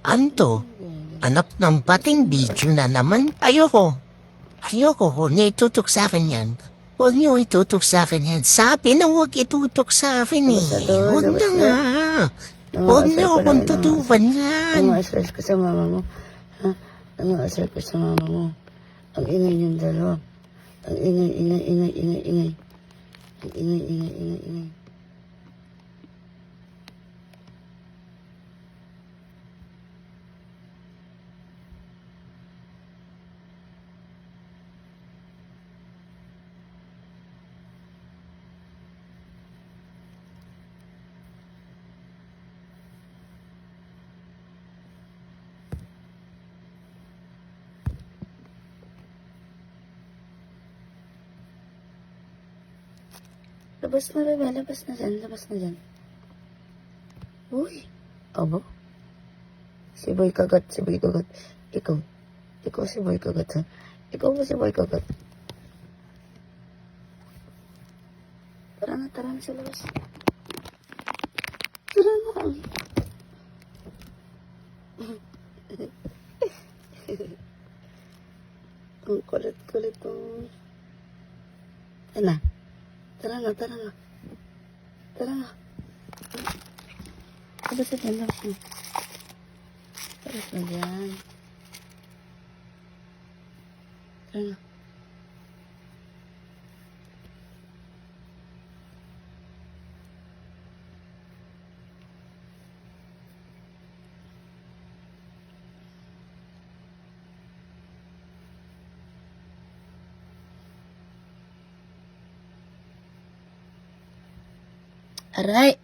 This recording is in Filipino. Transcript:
Anto, anak ng pating video na naman. Ayoko. Huwag niyo itutok sa akin yan. Huwag niyo itutok sa akin yan. Sabi na huwag itutok sa akin eh. Huwag na nga. Huwag niyo akong tutukan yan. Nang-asal ka sa mama mo. Ha? Nang-asal ka sa mama mo. Ang ingay niyong dalawa. Ang ingay. Ang ingay. Labas na, bebe. Labas na dyan. Uy. Abo. Si Boy Kagat. Ikaw si Boy Kagat, ha? Ikaw ba si Boy Kagat? Tara na sa labas. Tara na. Ang kulit-kulit tong... Tara na. Labas na dyan. Tara na. Aray!